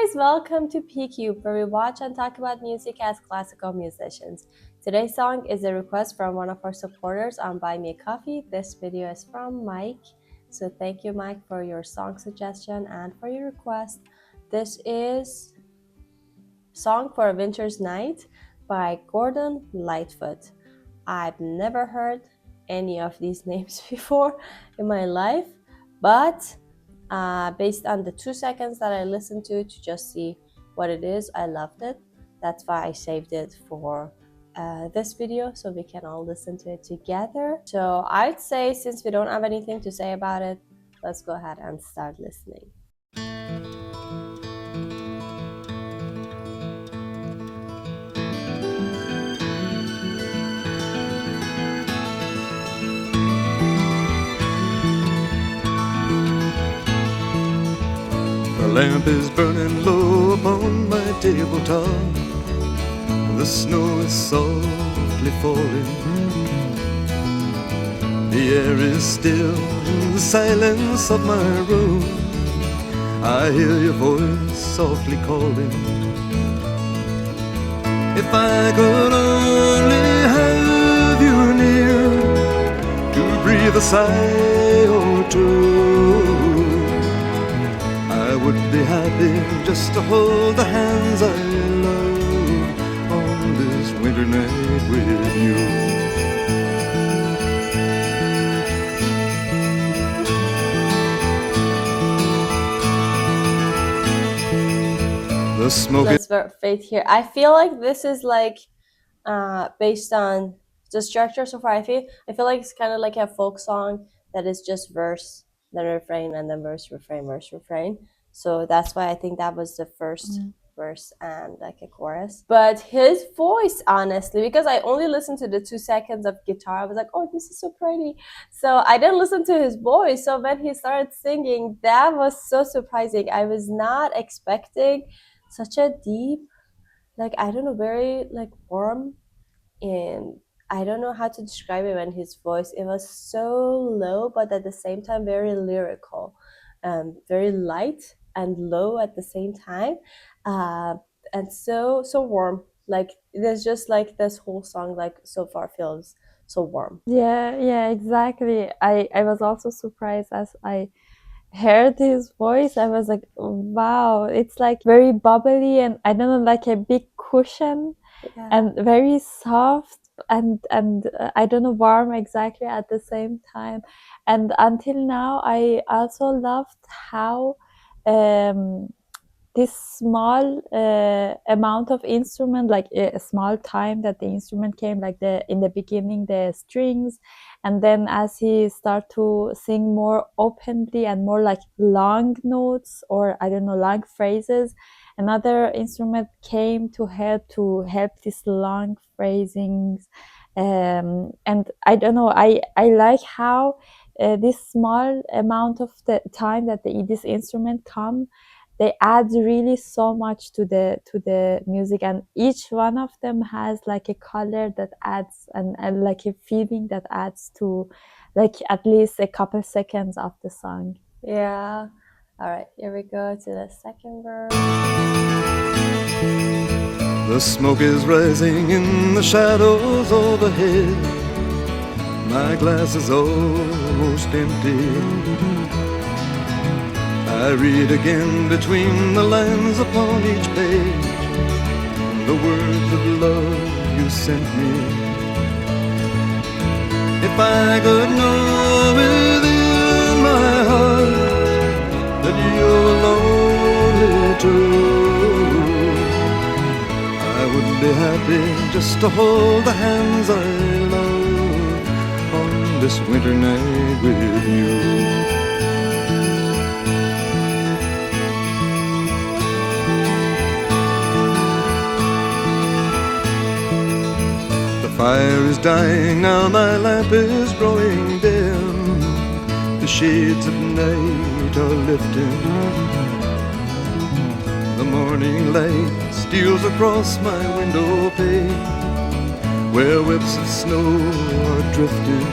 guys, welcome to PQ, where we watch and talk about music as classical musicians. Today's song is a request from one of our supporters on Buy Me a Coffee. This video is from Mike, so thank you, Mike, for your song suggestion and for your request. This is Song for a Winter's Night by Gordon Lightfoot. I've never heard any of these names before in my life, but based on the 2 seconds that I listened to just see what it is, I loved it. That's why I saved it for this video so we can all listen to it together. So I'd say, since we don't have anything to say about it, let's go ahead and start listening. The lamp is burning low upon my tabletop. The snow is softly falling. The air is still in the silence of my room. I hear your voice softly calling. If I could only have you near to breathe a sigh or two, I would be happy just to hold the hands I love on this winter night with you. The smoke. Let's wait here. I feel like this is like based on the structure so far. I feel like it's kind of like a folk song that is just verse, then refrain, and then verse, refrain. So that's why I think that was the first verse and like a chorus. But his voice, honestly, because I only listened to the 2 seconds of guitar, I was like, oh, this is so pretty. So I didn't listen to his voice. So when he started singing, that was so surprising. I was not expecting such a deep, like, I don't know, very like warm, and I don't know how to describe it. When his voice, it was so low, but at the same time very lyrical, very light and low at the same time, and so warm. Like, there's just like this whole song, like, so far feels so warm. Yeah, exactly. I was also surprised as I heard his voice. I was like, wow, it's like very bubbly and I don't know, like a big cushion. Yeah. And very soft and I don't know, warm exactly at the same time. And until now, I also loved how this small amount of instrument, like a small time that the instrument came, like in the beginning the strings, and then as he start to sing more openly and more like long notes, or I don't know, long phrases, another instrument came to help these long phrasings, and I don't know, I like how this small amount of the time that this instrument come, they add really so much to the music, and each one of them has like a color that adds and like a feeling that adds to like at least a couple seconds of the song. Yeah. All right, here we go to the second verse. The smoke is rising in the shadows overhead. My glass is almost empty. I read again between the lines upon each page the words of love you sent me. If I could know within my heart that you're lonely too, I would be happy just to hold the hands I love on this winter night with you. The fire is dying now, my lamp is growing dim. The shades of night are lifting. The morning light steals across my window pane, where webs of snow are drifting.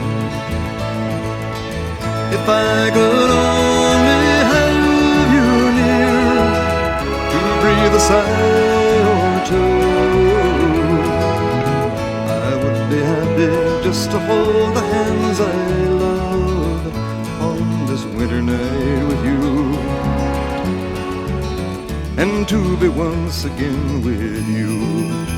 If I could only have you near to breathe breathe a sigh or two. I would be happy just to hold the hands I love on this winter night with you, and to be once again with you.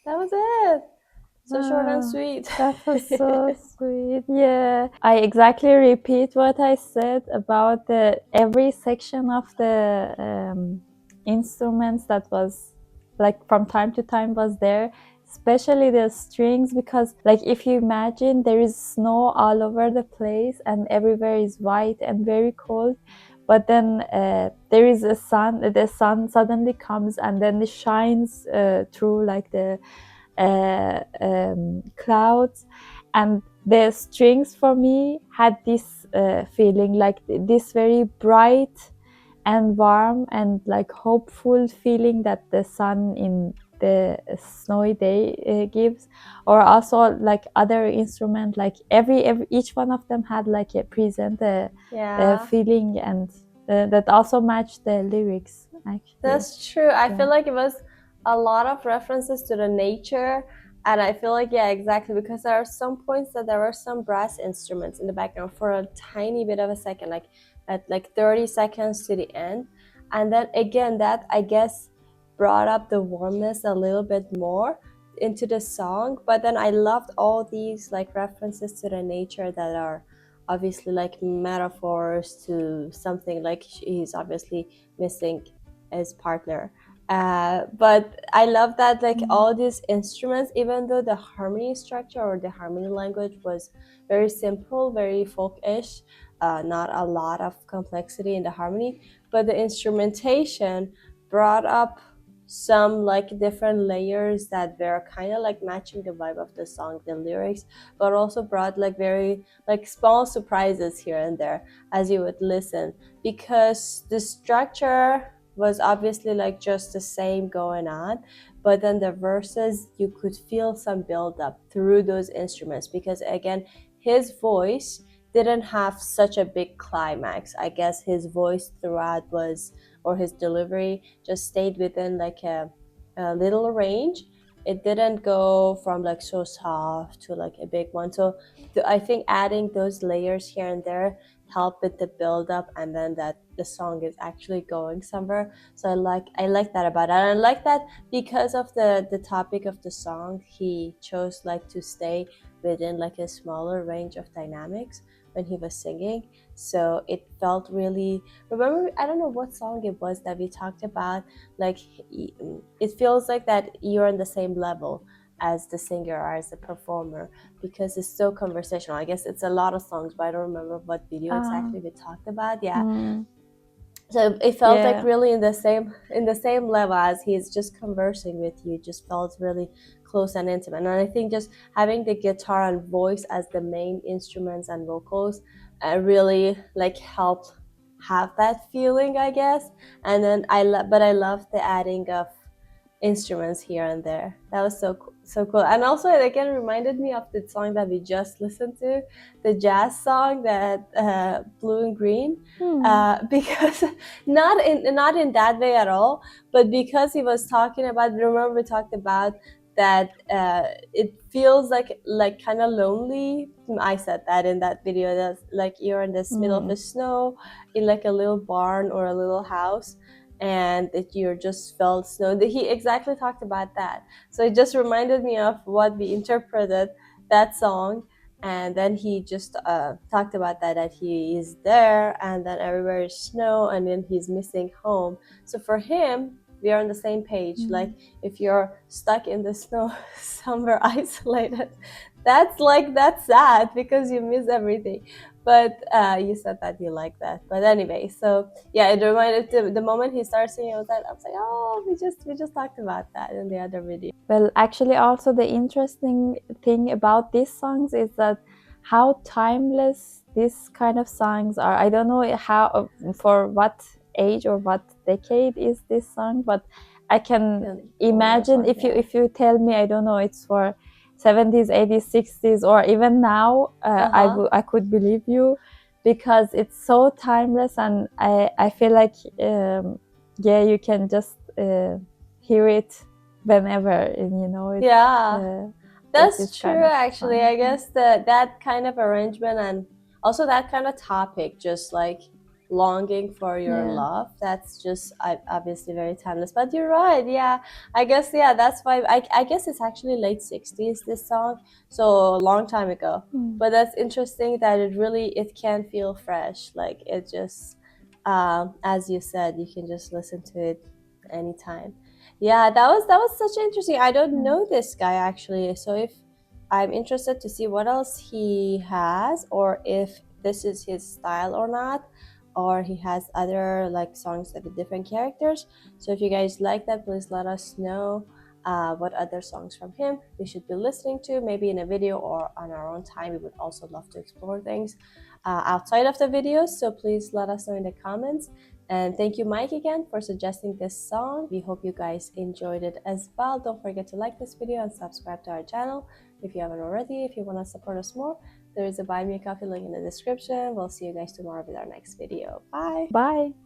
That was it. So short and Ah, sweet. That was so sweet. Yeah. I exactly repeat what I said about the every section of the instruments that was like from time to time was there, especially the strings, because like if you imagine there is snow all over the place and everywhere is white and very cold, but then there is a sun, the sun suddenly comes and then it shines through like the clouds, and the strings for me had this feeling like this very bright and warm and like hopeful feeling that the sun in the snowy day gives. Or also like other instrument, like every each one of them had like a present Yeah, feeling, and that also matched the lyrics actually. that's true. I Yeah. feel like it was a lot of references to the nature, and I feel like, yeah, exactly, because there are some points that there were some brass instruments in the background for a tiny bit of a second, like at like 30 seconds to the end. And then again, that I guess brought up the warmness a little bit more into the song. But then I loved all these like references to the nature that are obviously like metaphors to something, like he's obviously missing his partner. But I love that like all these instruments, even though the harmony structure or the harmony language was very simple, very folk-ish, not a lot of complexity in the harmony, but the instrumentation brought up some like different layers that were kind of like matching the vibe of the song, the lyrics, but also brought like very like small surprises here and there as you would listen, because the structure was obviously like just the same going on, but then the verses you could feel some build up through those instruments, because again his voice didn't have such a big climax. I guess his voice throughout was, or his delivery just stayed within like a little range. It didn't go from like so soft to like a big one. So I think adding those layers here and there help with the build up, and then that the song is actually going somewhere. So I like that about it. And I like that because of the topic of the song, he chose like to stay within like a smaller range of dynamics when he was singing. So it felt really, remember, I don't know what song it was that we talked about, like it feels like that you're on the same level as the singer or as the performer, because it's so conversational. I guess it's a lot of songs, but I don't remember what video exactly we talked about. Yeah. So it felt like really in the same level as he's just conversing with you. Just felt really close and intimate. And I think just having the guitar and voice as the main instruments and vocals really like helped have that feeling, I guess. And then I love the adding of instruments here and there. That was so cool. And also it again reminded me of the song that we just listened to, the jazz song, that Blue and Green, because not in that way at all, but because he was talking about, remember we talked about that it feels like kind of lonely. I said that in that video, that like you're in this middle of the snow in like a little barn or a little house, and that you're just felt snow. He exactly talked about that. So it just reminded me of what we interpreted that song. And then he just talked about that he is there and then everywhere is snow and then he's missing home. So for him, we are on the same page. Like if you're stuck in the snow somewhere isolated, that's sad because you miss everything. But you said that you like that. But anyway, so yeah, it reminded the moment he started singing, I was like, oh, we just talked about that in the other video. Well, actually, also the interesting thing about these songs is that how timeless these kind of songs are. I don't know how, for what age or what decade is this song, but I can imagine if you tell me, I don't know, it's for 70s, 80s, 60s, or even now, I could believe you, because it's so timeless, and I feel like yeah, you can just hear it whenever, and you know, it's, yeah, that's true. kind of Actually, fun. I guess that kind of arrangement and also that kind of topic, just like longing for your love, that's just obviously very timeless. But you're right, yeah, I guess, yeah, that's why I guess it's actually late 60s, this song, so a long time ago. But that's interesting that it can feel fresh, like it just as you said, you can just listen to it anytime. Yeah, that was such interesting. I don't know this guy actually, so if I'm interested to see what else he has, or if this is his style or not, or he has other like songs with different characters. So if you guys like that, please let us know what other songs from him we should be listening to, maybe in a video or on our own time. We would also love to explore things outside of the videos, so please let us know in the comments. And thank you, Mike, again for suggesting this song. We hope you guys enjoyed it as well. Don't forget to like this video and subscribe to our channel if you haven't already. If you want to support us more, there is a Buy Me a Coffee link in the description. We'll see you guys tomorrow with our next video. Bye! Bye!